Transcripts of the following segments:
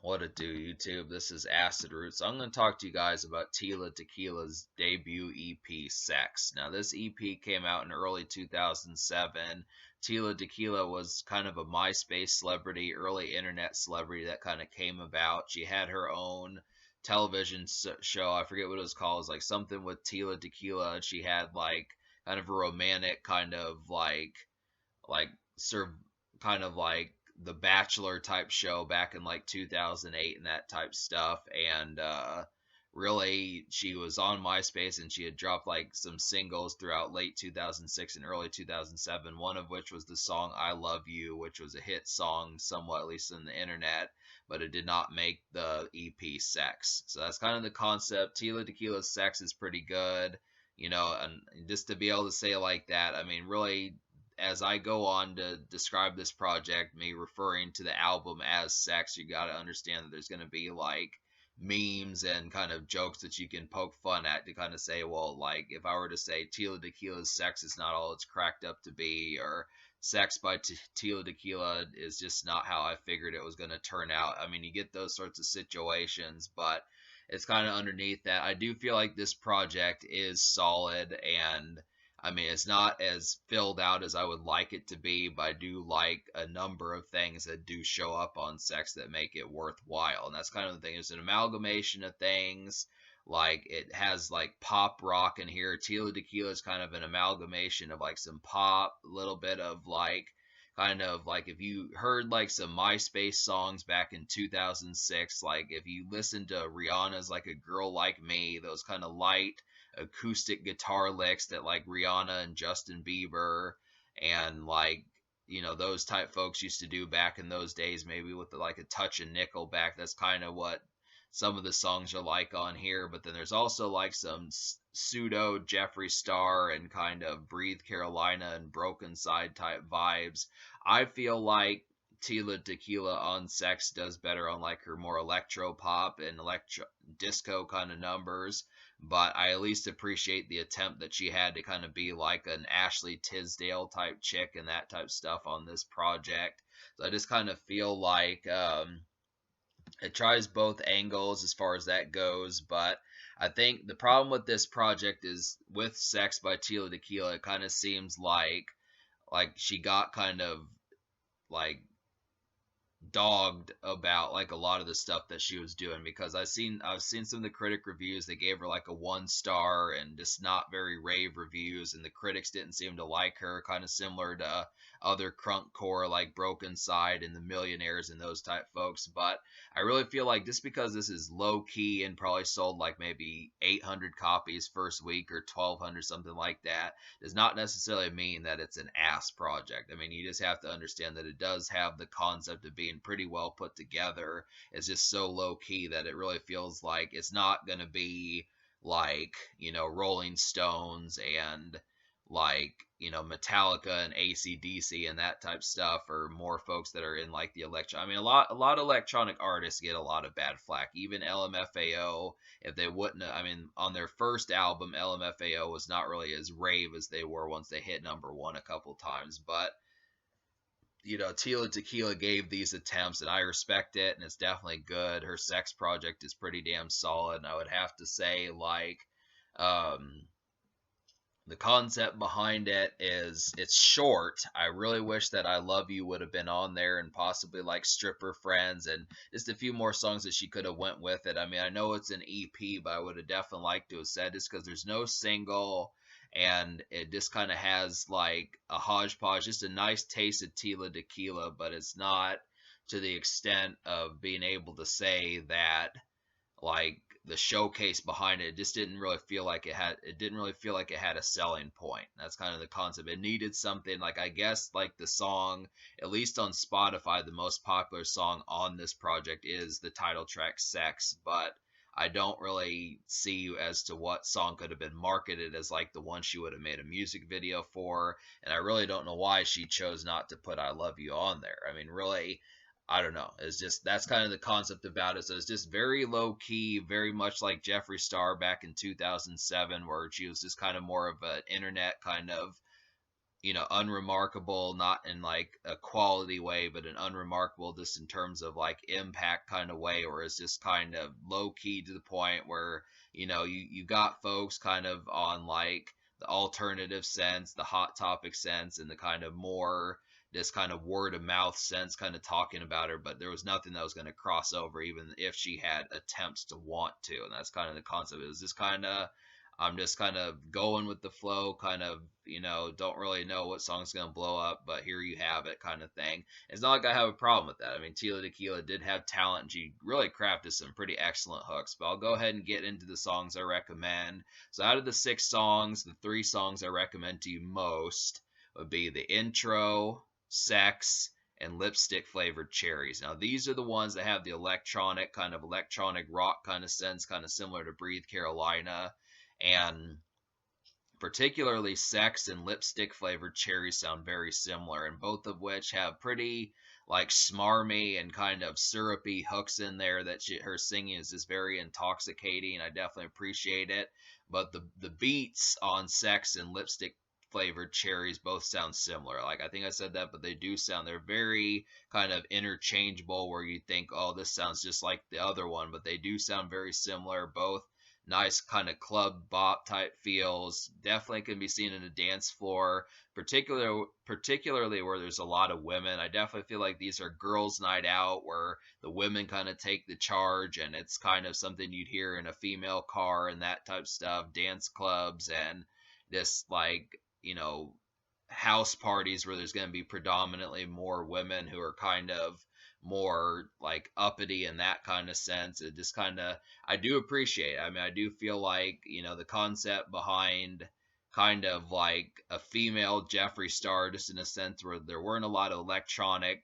What it do, YouTube? This is Acid Roots. I'm going to talk to you guys about Tila Tequila's debut EP, Sex. Now, this EP came out in early 2007. Tila Tequila was kind of a MySpace celebrity, early internet celebrity that kind of came about. She had her own television show. I forget what it was called. It was like something with Tila Tequila. She had like kind of a romantic kind of like sort of kind of like the Bachelor type show back in like 2008 and that type stuff. And really, she was on MySpace and she had dropped like some singles throughout late 2006 and early 2007. One of which was the song "I Love You," which was a hit song, somewhat at least in the internet, but it did not make the EP Sex. So that's kind of the concept. Tila Tequila's Sex is pretty good. And just to be able to say it like that, I mean, really, as I go on to describe this project, me referring to the album as Sex, you got to understand that there's going to be like memes and kind of jokes that you can poke fun at to kind of say, well, like if I were to say Tila Tequila's Sex is not all it's cracked up to be, or Sex by Tila Tequila is just not how I figured it was going to turn out. I mean, you get those sorts of situations, but it's kind of underneath that. I do feel like this project is solid, and I mean, it's not as filled out as I would like it to be, but I do like a number of things that do show up on Sex that make it worthwhile. And that's kind of the thing. It's an amalgamation of things. Like it has like pop rock in here. Tila Tequila is kind of an amalgamation of like some pop, a little bit of like kind of like if you heard like some MySpace songs back in 2006, like if you listened to Rihanna's like A Girl Like Me, those kind of light acoustic guitar licks that like Rihanna and Justin Bieber and like those type folks used to do back in those days, maybe with like a touch of Nickelback. That's kind of what some of the songs are like on here. But then there's also like some pseudo Jeffree Star and kind of Breathe Carolina and Broken Side type vibes. I feel like Tila Tequila on Sex does better on like her more electro pop and electro disco kind of numbers, but I at least appreciate the attempt that she had to kind of be like an Ashley Tisdale type chick and that type stuff on this project. So I just kind of feel like it tries both angles as far as that goes, but I think the problem with this project is with Sex by Tila Tequila, it kind of seems like she got kind of like dogged about like a lot of the stuff that she was doing, because I've seen some of the critic reviews. They gave her like a 1 star and just not very rave reviews, and the critics didn't seem to like her, kind of similar to other crunk core like Broken Side and the Millionaires and those type folks. But I really feel like just because this is low key and probably sold like maybe 800 copies first week or 1200, something like that, does not necessarily mean that it's an ass project. I mean, you just have to understand that it does have the concept of being pretty well put together. It's just so low key that it really feels like it's not going to be like, Rolling Stones and like, Metallica and AC/DC and that type stuff, or more folks that are in like the electro. I mean, a lot of electronic artists get a lot of bad flack. Even LMFAO, if they wouldn't, I mean, on their first album, LMFAO was not really as rave as they were once they hit number one a couple times. But Tila Tequila gave these attempts, and I respect it, and it's definitely good. Her Sex project is pretty damn solid, and I would have to say, like, um, the concept behind it is it's short. I really wish that I Love You would have been on there, and possibly like Stripper Friends and just a few more songs that she could have went with it. I mean, I know it's an EP, but I would have definitely liked to have said this, because there's no single, and it just kind of has like a hodgepodge, just a nice taste of Tila Tequila, but it's not to the extent of being able to say that like the showcase behind it just didn't really feel like it had a selling point. That's kind of the concept. It needed something, like I guess like the song, at least on Spotify, the most popular song on this project is the title track Sex, but I don't really see as to what song could have been marketed as like the one she would have made a music video for, and I really don't know why she chose not to put I Love You on there. I mean, really, I don't know. It's just that's kind of the concept about it. So it's just very low key, very much like Jeffree Star back in 2007, where she was just kind of more of an internet kind of unremarkable, not in like a quality way, but an unremarkable just in terms of like impact kind of way, or it's just kind of low key to the point where, you got folks kind of on like the alternative sense, the hot topic sense, and the kind of more this kind of word of mouth sense kind of talking about her, but there was nothing that was going to cross over even if she had attempts to want to. And that's kind of the concept. It was just kind of, I'm just kind of going with the flow, kind of, don't really know what song's going to blow up, but here you have it kind of thing. It's not like I have a problem with that. I mean, Tila Tequila did have talent, and she really crafted some pretty excellent hooks, but I'll go ahead and get into the songs I recommend. So out of the 6 songs, the 3 songs I recommend to you most would be the intro, sex, and lipstick flavored cherries. Now, these are the ones that have the electronic rock kind of sense, kind of similar to Breathe Carolina. And particularly sex and lipstick flavored cherries sound very similar, and both of which have pretty like smarmy and kind of syrupy hooks in there that her singing is just very intoxicating. I definitely appreciate it. But the beats on sex and lipstick flavored cherries both sound similar. Like I think I said that, but they do sound, they're very kind of interchangeable where you think, oh, this sounds just like the other one, but they do sound very similar. Both nice kind of club bop type feels. Definitely can be seen in a dance floor, particularly where there's a lot of women. I definitely feel like these are girls' night out where the women kind of take the charge, and it's kind of something you'd hear in a female car and that type of stuff, dance clubs, and just like, house parties where there's going to be predominantly more women who are kind of more like uppity in that kind of sense. It just kind of, I do appreciate it. I mean, I do feel like, the concept behind kind of like a female Jeffree Star, just in a sense where there weren't a lot of electronic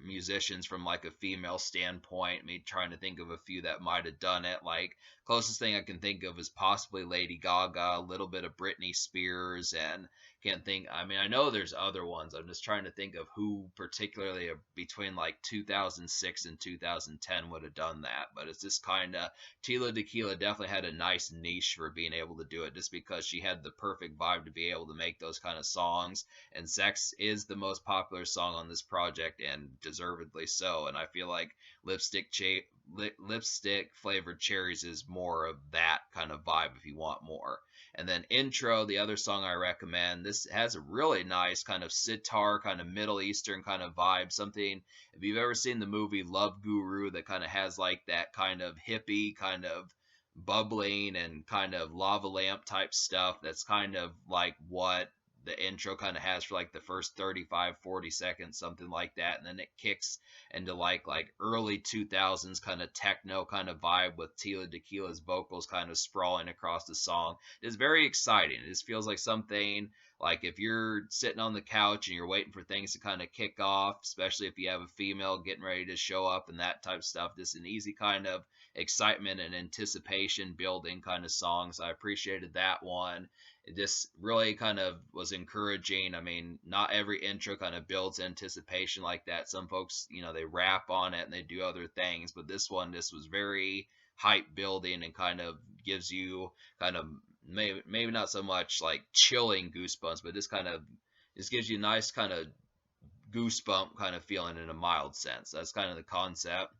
musicians from like a female standpoint. Me trying to think of a few that might have done it. Like closest thing I can think of is possibly Lady Gaga, a little bit of Britney Spears, and can't think. I mean, I know there's other ones. I'm just trying to think of who particularly between like 2006 and 2010 would have done that. But it's just kind of, Tila Tequila definitely had a nice niche for being able to do it, just because she had the perfect vibe to be able to make those kind of songs. And Sex is the most popular song on this project, and deservedly so. And I feel like lipstick flavored cherries is more of that kind of vibe if you want more. And then Intro, the other song I recommend, this has a really nice kind of sitar, kind of Middle Eastern kind of vibe. Something, if you've ever seen the movie Love Guru, that kind of has like that kind of hippie, kind of bubbling and kind of lava lamp type stuff, that's kind of like what the intro kind of has for like the first 35-40 seconds, something like that, and then it kicks into like early 2000s kind of techno kind of vibe with Tila Tequila's vocals kind of sprawling across the song. It's very exciting. It just feels like something like if you're sitting on the couch and you're waiting for things to kind of kick off, especially if you have a female getting ready to show up and that type of stuff. Just an easy kind of excitement and anticipation building kind of songs. I appreciated that one. It just really kind of was encouraging. I mean, not every intro kind of builds anticipation like that. Some folks, they rap on it and they do other things, but this one, this was very hype building and kind of gives you kind of maybe not so much like chilling goosebumps, but just gives you a nice kind of goosebump kind of feeling in a mild sense. That's kind of the concept.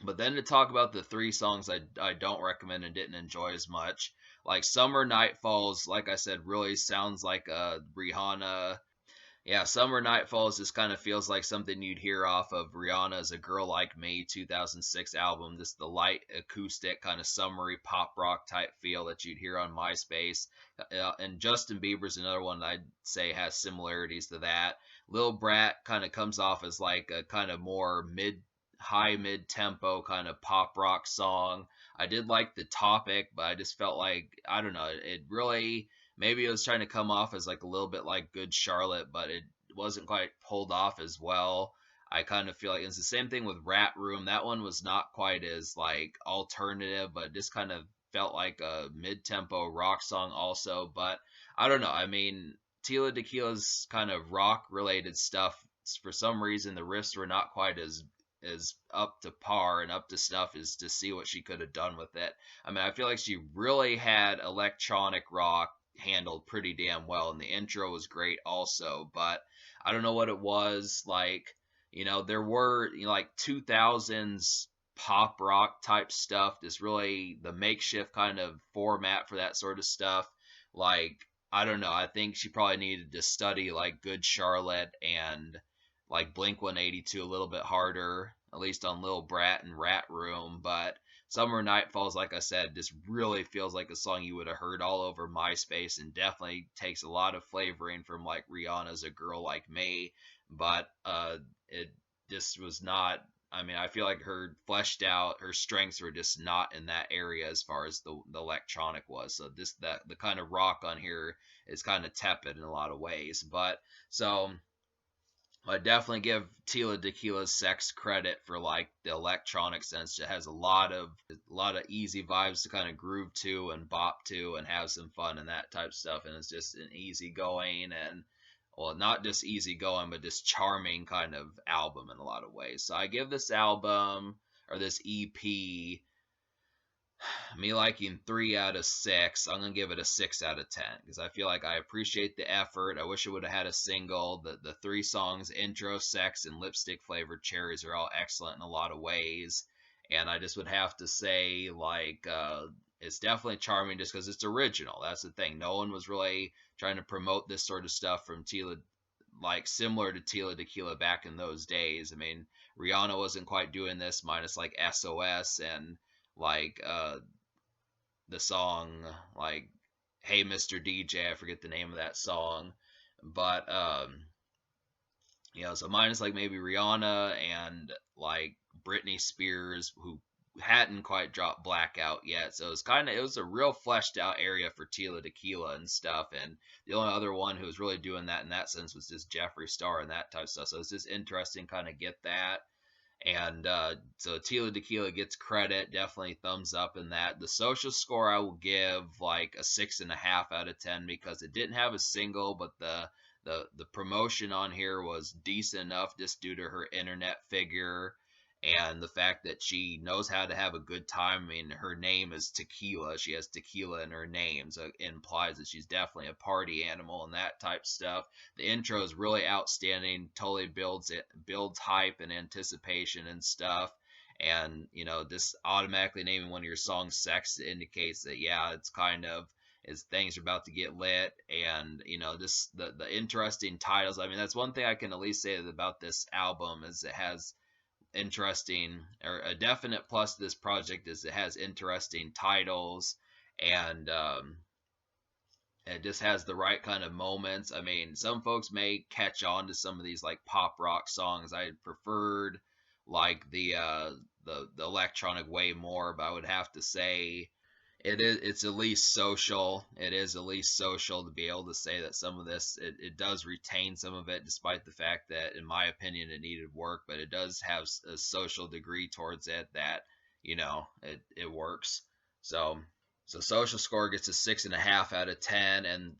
But then to talk about the 3 songs I don't recommend and didn't enjoy as much, like Summer Night Falls, like I said, really sounds like a Rihanna. Yeah, Summer Night Falls just kind of feels like something you'd hear off of Rihanna's A Girl Like Me 2006 album. Just the light acoustic kind of summery pop rock type feel that you'd hear on MySpace. And Justin Bieber's another one that I'd say has similarities to that. Lil Brat kind of comes off as like a kind of more mid tempo kind of pop rock song. I did like the topic, but I just felt like, I don't know, it really, maybe it was trying to come off as like a little bit like Good Charlotte, but it wasn't quite pulled off as well. I kind of feel like it's the same thing with Rat Room. That one was not quite as like alternative, but just kind of felt like a mid-tempo rock song also. But I don't know. I mean, Tila Tequila's kind of rock related stuff, for some reason the riffs were not quite as up to par and up to snuff as to see what she could have done with it. I mean, I feel like she really had electronic rock handled pretty damn well, and the intro was great also. But I don't know what it was like. There were like 2000s pop rock type stuff. This really the makeshift kind of format for that sort of stuff. Like I don't know. I think she probably needed to study like Good Charlotte and like Blink 182 a little bit harder, at least on Lil Brat and Rat Room. But Summer Night Falls, like I said, just really feels like a song you would have heard all over MySpace, and definitely takes a lot of flavoring from like Rihanna's A Girl Like Me. But it just was not. I mean, I feel like her fleshed out, her strengths were just not in that area as far as the electronic was. So this that the kind of rock on here is kind of tepid in a lot of ways. But so I definitely give Tila Tequila's Sex credit for like the electronic sense. It has a lot of easy vibes to kind of groove to and bop to and have some fun and that type of stuff. And it's just an easy going and well, not just easy going, but just charming kind of album in a lot of ways. So I give this album or this EP me liking 3 out of 6. I'm gonna give it a 6 out of 10 because I feel like I appreciate the effort. I wish it would have had a single. The 3 songs, intro, sex, and lipstick flavored cherries, are all excellent in a lot of ways. And I just would have to say, like, it's definitely charming just because it's original. That's the thing. No one was really trying to promote this sort of stuff from Tila, like similar to Tila Tequila back in those days. I mean, Rihanna wasn't quite doing this, minus like SOS and like the song like Hey Mr. DJ, I forget the name of that song. But so mine is like maybe Rihanna and like Britney Spears, who hadn't quite dropped Blackout yet. So it was a real fleshed out area for Tila Tequila and stuff. And the only other one who was really doing that in that sense was just Jeffree Star and that type of stuff. So it's just interesting kind of get that. And so Tila Tequila gets credit, definitely thumbs up in that. The social score I will give like a 6.5 out of 10 because it didn't have a single, but the promotion on here was decent enough just due to her internet figure and the fact that she knows how to have a good time. I mean, her name is Tequila. She has tequila in her name, so it implies that she's definitely a party animal and that type stuff. The intro is really outstanding. Totally builds hype and anticipation and stuff. And this automatically naming one of your songs "Sex" indicates that yeah, it's kind of is things are about to get lit. And this the interesting titles. I mean, that's one thing I can at least say about this album is it has interesting, or a definite plus to this project is it has interesting titles. And it just has the right kind of moments. I mean, some folks may catch on to some of these like pop rock songs. I preferred like the electronic way more, but I would have to say it's at least social. It is at least social to be able to say that some of this it does retain some of it, despite the fact that in my opinion it needed work, but it does have a social degree towards it that it works. So social score gets a 6.5 out of 10. And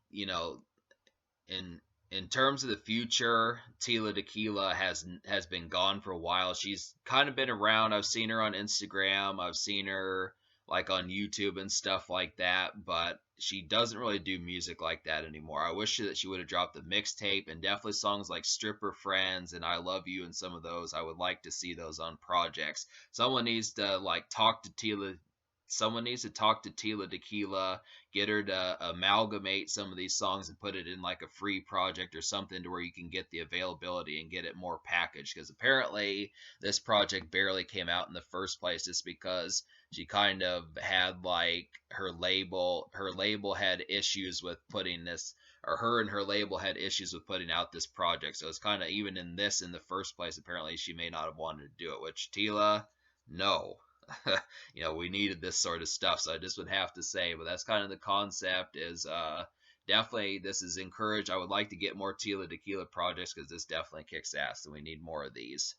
in terms of the future, Tila Tequila has been gone for a while. She's kind of been around. I've seen her on Instagram. I've seen her like on YouTube and stuff like that, but she doesn't really do music like that anymore. I wish that she would have dropped the mixtape, and definitely songs like Stripper Friends and I Love You and some of those. I would like to see those on projects. Someone needs to talk to Tila. Someone needs to talk to Tila Tequila, get her to amalgamate some of these songs and put it in like a free project or something to where you can get the availability and get it more packaged. Because apparently this project barely came out in the first place just because she kind of had like her label had issues with putting this, or her and her label had issues with putting out this project. So it's kind of even in the first place, apparently she may not have wanted to do it, which Tila, no. We needed this sort of stuff. So I just would have to say, but that's kind of the concept is definitely this is encouraged. I would like to get more Tila Tequila projects because this definitely kicks ass and we need more of these.